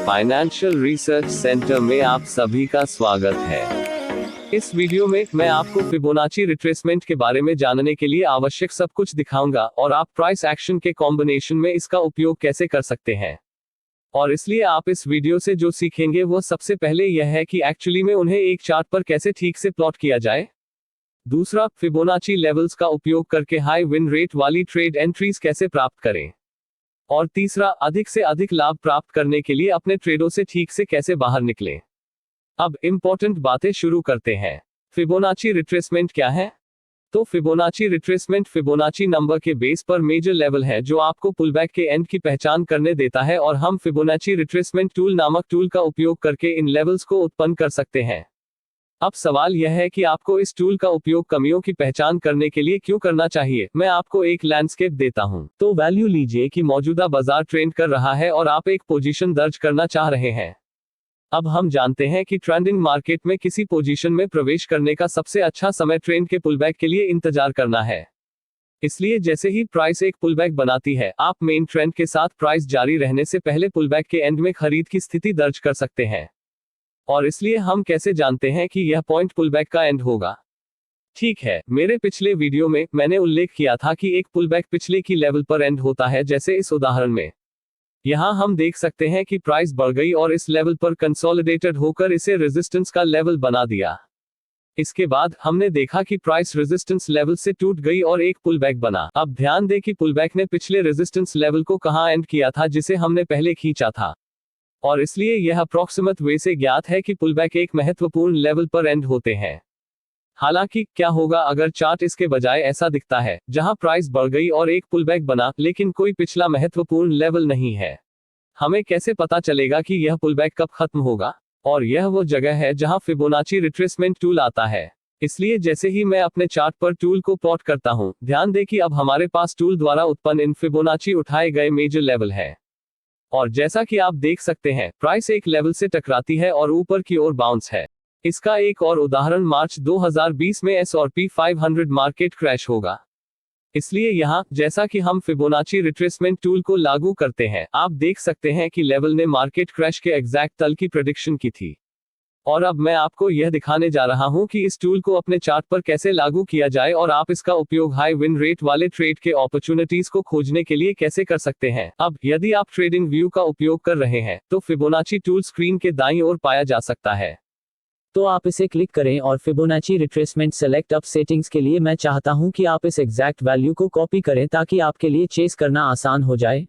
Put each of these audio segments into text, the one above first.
Financial research centre में आप सभी का स्वागत है। इस वीडियो में मैं आपको फिबोनाची रिट्रेसमेंट के बारे में जानने के लिए आवश्यक सब कुछ दिखाऊंगा और आप प्राइस एक्शन के कॉम्बिनेशन में इसका उपयोग कैसे कर सकते हैं। और इसलिए आप इस वीडियो से जो सीखेंगे वो सबसे पहले यह है कि एक्चुअली में उन्हें एक चार्ट पर कैसे ठीक से प्लॉट किया जाए। दूसरा, फिबोनाची लेवल्स का उपयोग करके हाई विन रेट वाली ट्रेड एंट्रीज कैसे प्राप्त करें। और तीसरा, अधिक से अधिक लाभ प्राप्त करने के लिए अपने ट्रेडों से ठीक से कैसे बाहर निकलें। अब इंपॉर्टेंट बातें शुरू करते हैं। फिबोनाची रिट्रेसमेंट क्या है? तो फिबोनाची रिट्रेसमेंट फिबोनाची नंबर के बेस पर मेजर लेवल है जो आपको पुलबैक के एंड की पहचान करने देता है और हम फिबोनाची रिट्रेसमेंट टूल नामक टूल का उपयोग करके इन लेवल्स को उत्पन्न कर सकते हैं। अब सवाल यह है कि आपको इस टूल का उपयोग कमियों की पहचान करने के लिए क्यों करना चाहिए। मैं आपको एक लैंडस्केप देता हूं। तो वैल्यू लीजिए कि मौजूदा बाजार ट्रेंड कर रहा है और आप एक पोजीशन दर्ज करना चाह रहे हैं। अब हम जानते हैं कि ट्रेंडिंग मार्केट में किसी पोजीशन में प्रवेश करने का सबसे अच्छा समय ट्रेंड के पुलबैक के लिए इंतजार करना है। इसलिए जैसे ही प्राइस एक पुलबैक बनाती है, आप मेन ट्रेंड के साथ प्राइस जारी रहने से पहले पुलबैक के एंड में खरीद की स्थिति दर्ज कर सकते हैं। और इसलिए हम कैसे जानते हैं कि यह पॉइंट पुलबैक का एंड होगा? ठीक है, मेरे पिछले वीडियो में मैंने उल्लेख किया था कि एक पुलबैक पिछले की लेवल पर एंड होता है। जैसे इस उदाहरण में यहां हम देख सकते हैं कि प्राइस बढ़ गई और इस लेवल पर कंसोलिडेटेड होकर इसे रेजिस्टेंस का लेवल बना दिया। इसके बाद हमने देखा कि प्राइस रेजिस्टेंस लेवल से टूट गई और एक पुलबैक बना। अब ध्यान दें कि पुलबैक ने पिछले रेजिस्टेंस लेवल को कहां एंड किया था जिसे हमने पहले खींचा था। और इसलिए यह अप्रॉक्सिमेट वे से ज्ञात है कि पुलबैक एक महत्वपूर्ण लेवल पर एंड होते हैं। हालांकि क्या होगा अगर चार्ट इसके बजाय ऐसा दिखता है जहां प्राइस बढ़ गई और एक पुलबैक बना लेकिन कोई पिछला महत्वपूर्ण लेवल नहीं है? हमें कैसे पता चलेगा कि यह पुलबैक कब खत्म होगा? और यह वो जगह है जहां फिबोनाची रिट्रेसमेंट टूल आता है। इसलिए जैसे ही मैं अपने चार्ट पर टूल को प्लॉट करता हूं, ध्यान दें कि अब हमारे पास टूल द्वारा उत्पन्न इन फिबोनाची उठाए गए मेजर लेवल है। और जैसा कि आप देख सकते हैं, प्राइस एक लेवल से टकराती है और ऊपर की ओर बाउंस है। इसका एक और उदाहरण मार्च 2020 में S&P 500 मार्केट क्रैश होगा। इसलिए यहां जैसा कि हम फिबोनाची रिट्रेसमेंट टूल को लागू करते हैं, आप देख सकते हैं कि लेवल ने मार्केट क्रैश के एग्जैक्ट तल की प्रेडिक्शन की थी। और अब मैं आपको यह दिखाने जा रहा हूं कि इस टूल को अपने चार्ट पर कैसे लागू किया जाए और आप इसका उपयोग हाई विन रेट वाले ट्रेड के अपॉर्चुनिटीज को खोजने के लिए कैसे कर सकते हैं। अब यदि आप ट्रेडिंग व्यू का उपयोग कर रहे हैं तो फिबोनाची टूल स्क्रीन के दाईं ओर पाया जा सकता है। तो आप इसे क्लिक करें और Fibonacci retracement select up settings के लिए मैं चाहता हूं कि आप इस एग्जैक्ट वैल्यू को कॉपी करें ताकि आपके लिए चेस करना आसान हो जाए।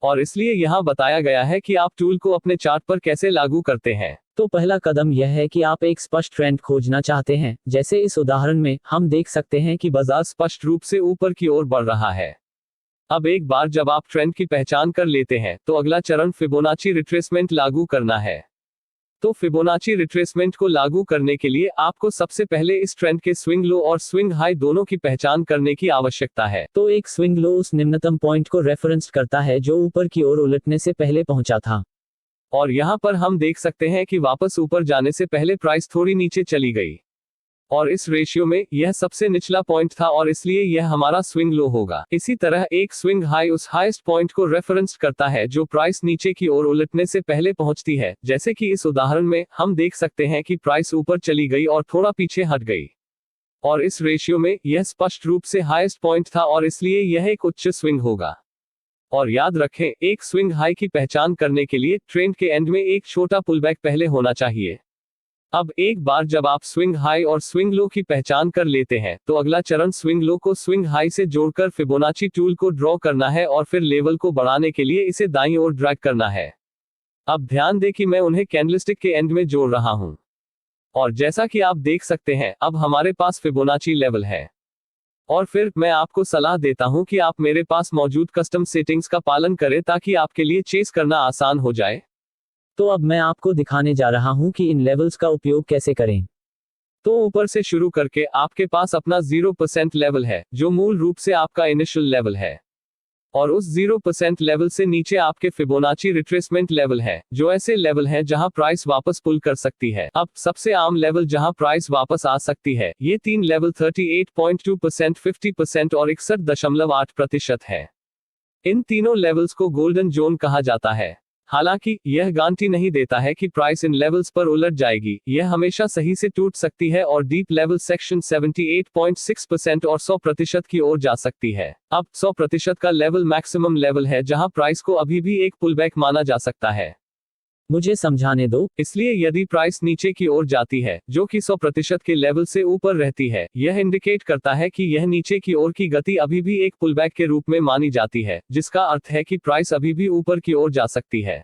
और इसलिए यहां बताया गया है कि आप टूल को अपने चार्ट पर कैसे लागू करते हैं। तो पहला कदम यह है कि आप एक स्पष्ट ट्रेंड खोजना चाहते हैं। जैसे इस उदाहरण में हम देख सकते हैं कि बाजार स्पष्ट रूप से ऊपर की ओर बढ़ रहा है। अब एक बार जब आप ट्रेंड की पहचान कर लेते हैं तो अगला चरण फिबोनाची रिट्रेसमेंट लागू करना है। तो फिबोनाची रिट्रेसमेंट को लागू करने के लिए आपको सबसे पहले इस ट्रेंड के स्विंग लो और स्विंग हाई दोनों की पहचान करने की आवश्यकता है। तो एक स्विंग लो उस निम्नतम पॉइंट को रेफरेंस करता है जो ऊपर की ओर उलटने से पहले पहुंचा था। और यहां पर हम देख सकते हैं कि वापस ऊपर जाने से पहले प्राइस थोड़ी नीचे चली गई और इस रेशियो में यह सबसे निचला पॉइंट था और इसलिए यह हमारा स्विंग लो होगा। इसी तरह एक स्विंग हाई उस हाईएस्ट पॉइंट को रेफरेंस करता है जो प्राइस नीचे की ओर उलटने से पहले पहुंचती है। जैसे कि इस उदाहरण में हम देख सकते हैं कि प्राइस ऊपर चली गई और थोड़ा पीछे हट गई और इस रेशियो में यह स्पष्ट रूप से हाईएस्ट पॉइंट था और इसलिए यह एक उच्च स्विंग होगा। और याद रखें, एक स्विंग हाई की पहचान करने के लिए ट्रेंड के एंड में एक छोटा पुलबैक पहले होना चाहिए। अब एक बार जब आप स्विंग हाई और स्विंग लो की पहचान कर लेते हैं तो अगला चरण स्विंग लो को स्विंग हाई से जोड़कर फिबोनाची टूल को ड्रॉ करना है और फिर लेवल को बढ़ाने के लिए इसे दाईं ओर ड्रैग करना है। अब ध्यान दें कि मैं उन्हें कैंडलस्टिक के एंड में जोड़ रहा हूं और जैसा कि आप देख सकते हैं अब हमारे पास फिबोनाची लेवल है। और फिर मैं आपको सलाह देता हूं कि आप मेरे पास मौजूद कस्टम सेटिंग्स का पालन करें ताकि आपके लिए चेस करना आसान हो जाए। तो अब मैं आपको दिखाने जा रहा हूं कि इन लेवल्स का उपयोग कैसे करें। तो ऊपर से शुरू करके आपके पास अपना 0% लेवल है जो मूल रूप से आपका इनिशियल लेवल है और उस 0% लेवल से नीचे आपके फिबोनाची रिट्रेसमेंट लेवल है जो ऐसे लेवल हैं जहां प्राइस वापस पुल कर सकती है। अब सबसे आम लेवल जहां प्राइस वापस आ सकती है, ये तीन लेवल 38.2%, 50% और 61.8% है। इन तीनों लेवल्स को गोल्डन जोन कहा जाता है। हालांकि यह गारंटी नहीं देता है कि प्राइस इन लेवल्स पर उलट जाएगी, यह हमेशा सही से टूट सकती है और डीप लेवल सेक्शन 78.6% और 100% की ओर जा सकती है। अब 100% का लेवल मैक्सिमम लेवल है जहां प्राइस को अभी भी एक पुलबैक माना जा सकता है। मुझे समझाने दो। इसलिए यदि प्राइस नीचे की ओर जाती है जो कि 100% के लेवल से ऊपर रहती है, यह इंडिकेट करता है कि यह नीचे की ओर की गति अभी भी एक पुलबैक के रूप में मानी जाती है, जिसका अर्थ है कि प्राइस अभी भी ऊपर की ओर जा सकती है।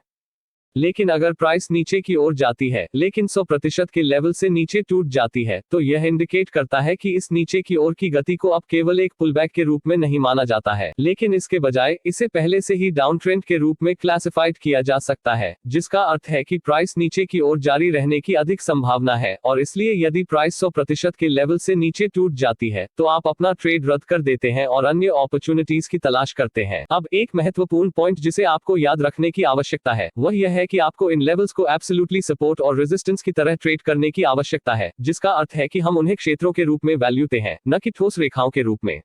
लेकिन अगर प्राइस नीचे की ओर जाती है लेकिन 100% के लेवल से नीचे टूट जाती है, तो यह इंडिकेट करता है कि इस नीचे की ओर की गति को अब केवल एक पुलबैक के रूप में नहीं माना जाता है, लेकिन इसके बजाय इसे पहले से ही डाउन ट्रेंड के रूप में क्लासिफाइड किया जा सकता है, जिसका अर्थ है कि प्राइस नीचे की ओर जारी रहने की अधिक संभावना है। और इसलिए यदि प्राइस 100% के लेवल से नीचे टूट जाती है तो आप अपना ट्रेड रद्द कर देते हैं और अन्य अपॉर्चुनिटीज की तलाश करते हैं। अब एक महत्वपूर्ण पॉइंट जिसे आपको याद रखने की आवश्यकता है वह यह है कि आपको इन लेवल्स को एब्सोल्युटली सपोर्ट और रेजिस्टेंस की तरह ट्रेड करने की आवश्यकता है, जिसका अर्थ है कि हम उन्हें क्षेत्रों के रूप में वैल्यूते हैं, न कि ठोस रेखाओं के रूप में।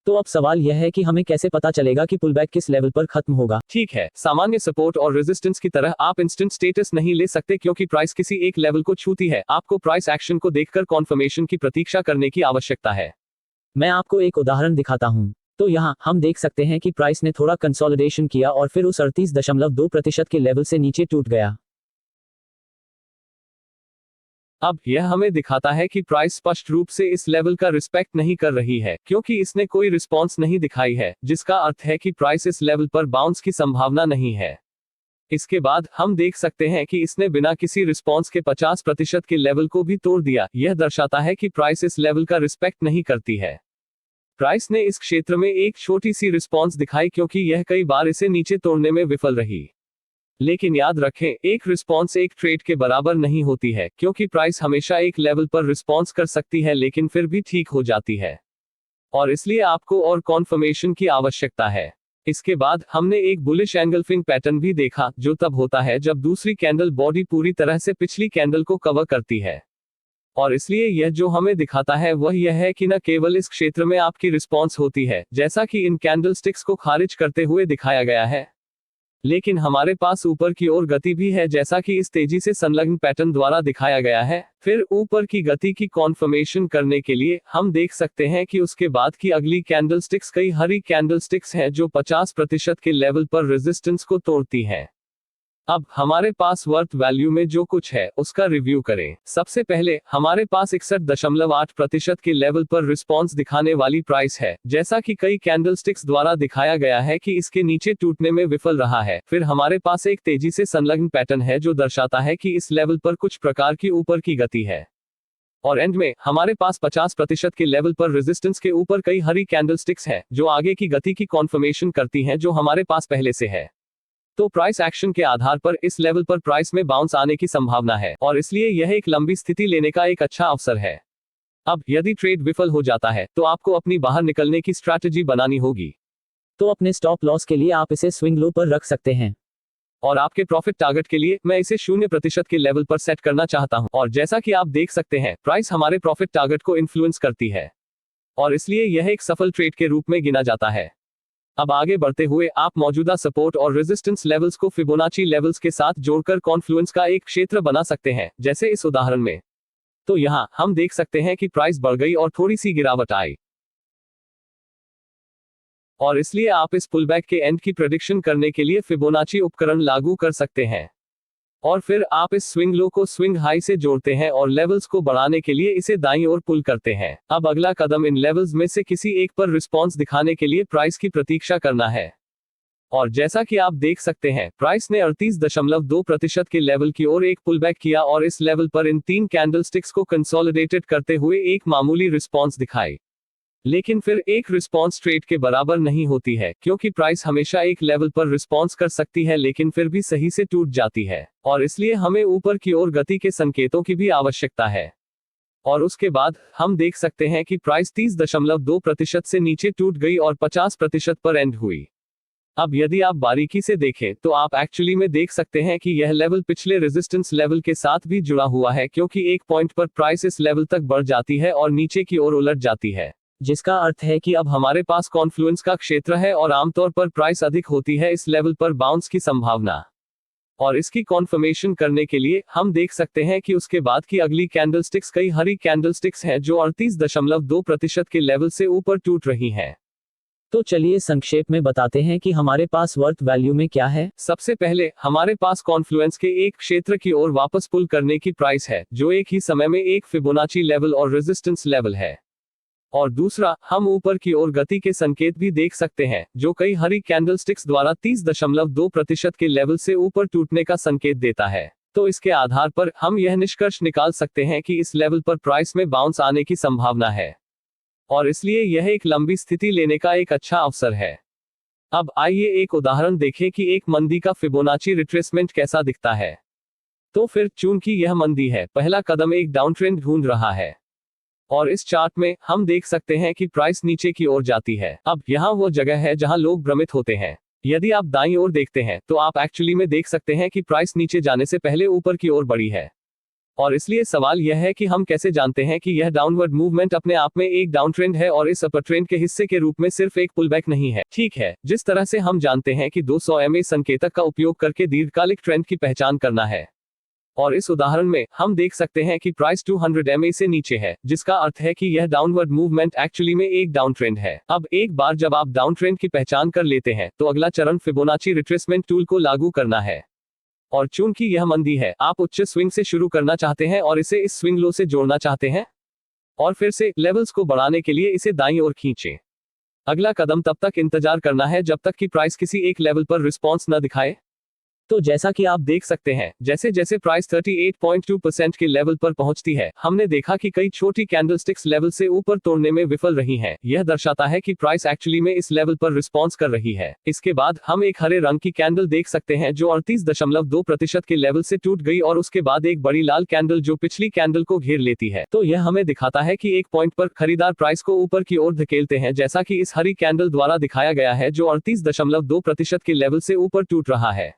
तो अब सवाल यह है कि हमें कैसे पता चलेगा कि पुलबैक किस लेवल पर खत्म होगा? ठीक है, सामान्य सपोर्ट और रेजिस्टेंस की तरह आप इंस्टेंट स्टेटस नहीं ले सकते क्योंकि प्राइस किसी एक लेवल को छूती है। आपको प्राइस एक्शन को देखकर कॉन्फर्मेशन की प्रतीक्षा करने की आवश्यकता है। मैं आपको एक उदाहरण दिखाता हूं। तो यहाँ हम देख सकते हैं कि प्राइस ने थोड़ा कंसोलिडेशन किया और फिर उस 38.2% के लेवल से नीचे टूट गया। अब यह हमें दिखाता है कि प्राइस स्पष्ट रूप से इस लेवल का रिस्पेक्ट नहीं कर रही है क्योंकि इसने कोई रिस्पॉन्स नहीं दिखाई है, जिसका अर्थ है कि प्राइस इस लेवल पर बाउंस की संभावना नहीं है। इसके बाद हम देख सकते हैं कि इसने बिना किसी रिस्पॉन्स के 50% के लेवल को भी तोड़ दिया। यह दर्शाता है कि प्राइस इस लेवल का रिस्पेक्ट नहीं करती है। प्राइस ने इस क्षेत्र में एक छोटी सी रिस्पॉन्स दिखाई क्योंकि यह कई बार इसे नीचे तोड़ने में विफल रही। लेकिन याद रखें, एक रिस्पॉन्स एक ट्रेड के बराबर नहीं होती है क्योंकि प्राइस हमेशा एक लेवल पर रिस्पॉन्स कर सकती है लेकिन फिर भी ठीक हो जाती है, और इसलिए आपको और कॉन्फर्मेशन की आवश्यकता है। इसके बाद हमने एक बुलिश एंगल्फिंग पैटर्न भी देखा जो तब होता है जब दूसरी कैंडल बॉडी पूरी तरह से पिछली कैंडल को कवर करती है। और इसलिए यह जो हमें दिखाता है वह यह है कि न केवल इस क्षेत्र में आपकी रिस्पॉन्स होती है जैसा कि इन कैंडलस्टिक्स को खारिज करते हुए दिखाया गया है, लेकिन हमारे पास ऊपर की ओर गति भी है जैसा कि इस तेजी से संलग्न पैटर्न द्वारा दिखाया गया है। फिर ऊपर की गति की कॉन्फर्मेशन करने के लिए हम देख सकते हैं कि उसके बाद की अगली कैंडलस्टिक्स कई हरी कैंडलस्टिक्स हैं जो 50% के लेवल पर रेजिस्टेंस को तोड़ती हैं। अब हमारे पास वर्थ वैल्यू में जो कुछ है उसका रिव्यू करें। सबसे पहले हमारे पास 61.8% के लेवल पर रिस्पॉन्स दिखाने वाली प्राइस है, जैसा कि कई कैंडलस्टिक्स द्वारा दिखाया गया है कि इसके नीचे टूटने में विफल रहा है। फिर हमारे पास एक तेजी से संलग्न पैटर्न है जो दर्शाता है कि इस लेवल पर कुछ प्रकार की ऊपर की गति है, और एंड में हमारे पास 50% के लेवल पर रेजिस्टेंस के ऊपर कई हरी कैंडलस्टिक्स है जो आगे की गति की कॉन्फर्मेशन करती हैं जो हमारे पास पहले से है। तो प्राइस एक्शन के आधार पर इस लेवल पर प्राइस में बाउंस आने की संभावना है और इसलिए यह एक लंबी स्थिति लेने का एक अच्छा अवसर है। अब यदि ट्रेड विफल हो जाता है तो आपको अपनी बाहर निकलने की स्ट्रैटेजी बनानी होगी। तो अपने स्टॉप लॉस के लिए आप इसे स्विंग लो पर रख सकते हैं, और आपके प्रॉफिट टारगेट के लिए मैं इसे 0% के लेवल पर सेट करना चाहता हूं। और जैसा कि आप देख सकते हैं, प्राइस हमारे प्रॉफिट टारगेट को इन्फ्लुएंस करती है और इसलिए यह एक सफल ट्रेड के रूप में गिना जाता है। अब आगे बढ़ते हुए आप मौजूदा सपोर्ट और रेजिस्टेंस लेवल्स को फिबोनाची लेवल्स के साथ जोड़कर कॉन्फ्लुएंस का एक क्षेत्र बना सकते हैं, जैसे इस उदाहरण में। तो यहां हम देख सकते हैं कि प्राइस बढ़ गई और थोड़ी सी गिरावट आई, और इसलिए आप इस पुलबैक के एंड की प्रेडिक्शन करने के लिए फिबोनाची उपकरण लागू कर सकते हैं। और फिर आप इस स्विंग लो को स्विंग हाई से जोड़ते हैं और लेवल्स को बढ़ाने के लिए इसे दाईं ओर पुल करते हैं। अब अगला कदम इन लेवल्स में से किसी एक पर रिस्पॉन्स दिखाने के लिए प्राइस की प्रतीक्षा करना है। और जैसा कि आप देख सकते हैं, प्राइस ने 38.2% के लेवल की ओर एक पुलबैक किया और इस लेवल पर इन 3 कैंडलस्टिक्स को कंसोलिडेटेड करते हुए एक मामूली रिस्पॉन्स दिखाई। लेकिन फिर एक रिस्पॉन्स ट्रेड के बराबर नहीं होती है क्योंकि प्राइस हमेशा एक लेवल पर रिस्पॉन्स कर सकती है लेकिन फिर भी सही से टूट जाती है, और इसलिए हमें ऊपर की ओर गति के संकेतों की भी आवश्यकता है। और उसके बाद हम देख सकते हैं कि प्राइस 30.2% से नीचे टूट गई और 50% पर एंड हुई। अब यदि आप बारीकी से देखें तो आप एक्चुअली में देख सकते हैं कि यह लेवल पिछले रेजिस्टेंस लेवल के साथ भी जुड़ा हुआ है क्योंकि एक पॉइंट पर प्राइस इस लेवल तक बढ़ जाती है और नीचे की ओर उलट जाती है, जिसका अर्थ है कि अब हमारे पास कॉन्फ्लुएंस का क्षेत्र है और आमतौर पर प्राइस अधिक होती है इस लेवल पर बाउंस की संभावना। और इसकी कॉन्फर्मेशन करने के लिए हम देख सकते हैं कि उसके बाद की अगली कैंडलस्टिक्स कई हरी कैंडलस्टिक्स हैं जो 38.2% के लेवल से ऊपर टूट रही हैं। तो चलिए संक्षेप में बताते हैं कि हमारे पास वर्थ वैल्यू में क्या है। सबसे पहले हमारे पास कॉन्फ्लुएंस के एक क्षेत्र की ओर वापस पुल करने की प्राइस है जो एक ही समय में एक फिबोनाची लेवल और रेजिस्टेंस लेवल है। और दूसरा, हम ऊपर की ओर गति के संकेत भी देख सकते हैं जो कई हरी कैंडलस्टिक्स द्वारा 30.2% के लेवल से ऊपर टूटने का संकेत देता है। तो इसके आधार पर हम यह निष्कर्ष निकाल सकते हैं कि इस लेवल पर प्राइस में बाउंस आने की संभावना है और इसलिए यह एक लंबी स्थिति लेने का एक अच्छा अवसर है। अब आइए एक उदाहरण देखें कि एक मंदी का फिबोनाची रिट्रेसमेंट कैसा दिखता है। तो फिर चूंकि यह मंदी है, पहला कदम एक डाउनट्रेंड ढूंढ रहा है और इस चार्ट में हम देख सकते हैं कि प्राइस नीचे की ओर जाती है। अब यहाँ वो जगह है जहाँ लोग भ्रमित होते हैं। यदि आप दाईं ओर देखते हैं तो आप एक्चुअली में देख सकते हैं कि प्राइस नीचे जाने से पहले ऊपर की ओर बढ़ी है और इसलिए सवाल यह है कि हम कैसे जानते हैं कि यह डाउनवर्ड मूवमेंट अपने आप में एक डाउन ट्रेंड है और इस अपर ट्रेंड के हिस्से के रूप में सिर्फ एक पुलबैक नहीं है। ठीक है, जिस तरह से हम जानते हैं कि 200 MA संकेतक का उपयोग करके दीर्घकालिक ट्रेंड की पहचान करना है और इस उदाहरण में हम देख सकते हैं कि प्राइस 200 MA से नीचे है, जिसका अर्थ है कि यह डाउनवर्ड मूवमेंट एक्चुअली में एक डाउन ट्रेंड है। अब एक बार जब आप डाउन ट्रेंड की पहचान कर लेते हैं तो अगला चरण फिबोनाची रिट्रेसमेंट टूल को लागू करना है और चूंकि यह मंदी है, आप उच्च स्विंग से शुरू करना चाहते हैं और इसे इस स्विंग लो से जोड़ना चाहते हैं और फिर से लेवल्स को बढ़ाने के लिए इसे दाईं ओर खींचें। अगला कदम तब तक इंतजार करना है जब तक कि प्राइस किसी एक लेवल पर रिस्पॉन्स न दिखाए। तो जैसा कि आप देख सकते हैं, जैसे जैसे प्राइस 38.2% के लेवल पर पहुंचती है, हमने देखा कि कई छोटी कैंडलस्टिक्स लेवल से ऊपर तोड़ने में विफल रही हैं। यह दर्शाता है कि प्राइस एक्चुअली में इस लेवल पर रिस्पॉन्स कर रही है। इसके बाद हम एक हरे रंग की कैंडल देख सकते हैं जो 38.2% के लेवल से टूट गई और उसके बाद एक बड़ी लाल कैंडल जो पिछली कैंडल को घेर लेती है। तो यह हमें दिखाता है कि एक पॉइंट पर खरीदार प्राइस को ऊपर की ओर धकेलते हैं, जैसा कि इस हरी कैंडल द्वारा दिखाया गया है जो 38.2% के लेवल से ऊपर टूट रहा है।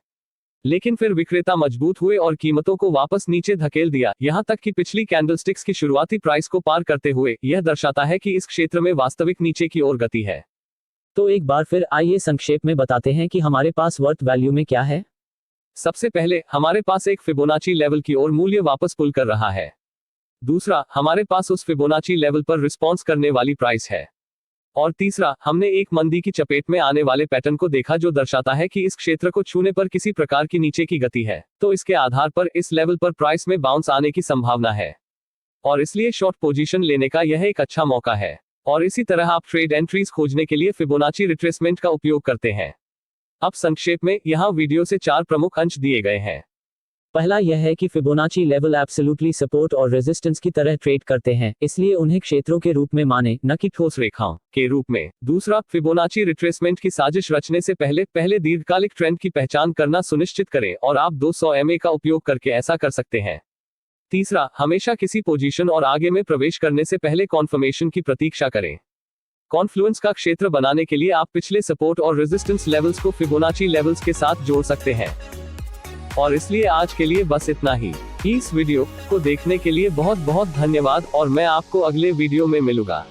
लेकिन फिर विक्रेता मजबूत हुए और कीमतों को वापस नीचे धकेल दिया, यहां तक कि पिछली कैंडलस्टिक्स की शुरुआती प्राइस को पार करते हुए। यह दर्शाता है कि इस क्षेत्र में वास्तविक नीचे की ओर गति है। तो एक बार फिर आइए संक्षेप में बताते हैं कि हमारे पास वर्थ वैल्यू में क्या है। सबसे पहले हमारे पास एक फिबोनाची लेवल की ओर मूल्य वापस पुल कर रहा है। दूसरा, हमारे पास उस फिबोनाची लेवल पर रिस्पॉन्स करने वाली प्राइस है और तीसरा, हमने एक मंदी की चपेट में आने वाले पैटर्न को देखा जो दर्शाता है कि इस क्षेत्र को छूने पर किसी प्रकार की नीचे की गति है। तो इसके आधार पर इस लेवल पर प्राइस में बाउंस आने की संभावना है और इसलिए शॉर्ट पोजीशन लेने का यह एक अच्छा मौका है। और इसी तरह आप ट्रेड एंट्रीज खोजने के लिए फिबोनाची रिट्रेसमेंट का उपयोग करते हैं। अब संक्षेप में यहाँ वीडियो से 4 प्रमुख अंश दिए गए हैं। पहला यह है कि फिबोनाची लेवल एब्सोल्युटली सपोर्ट और रेजिस्टेंस की तरह ट्रेड करते हैं, इसलिए उन्हें क्षेत्रों के रूप में माने, न कि ठोस रेखाओं के रूप में। दूसरा, फिबोनाची रिट्रेसमेंट की साजिश रचने से पहले दीर्घकालिक ट्रेंड की पहचान करना सुनिश्चित करें और आप 200 MA का उपयोग करके ऐसा कर सकते हैं। तीसरा, हमेशा किसी पोजीशन और आगे में प्रवेश करने से पहले कॉन्फर्मेशन की प्रतीक्षा करें। कॉन्फ्लुएंस का क्षेत्र बनाने के लिए आप पिछले सपोर्ट और रेजिस्टेंस लेवल्स को फिबोनाची लेवल्स के साथ जोड़ सकते हैं। और इसलिए आज के लिए बस इतना ही। इस वीडियो को देखने के लिए बहुत बहुत धन्यवाद और मैं आपको अगले वीडियो में मिलूंगा।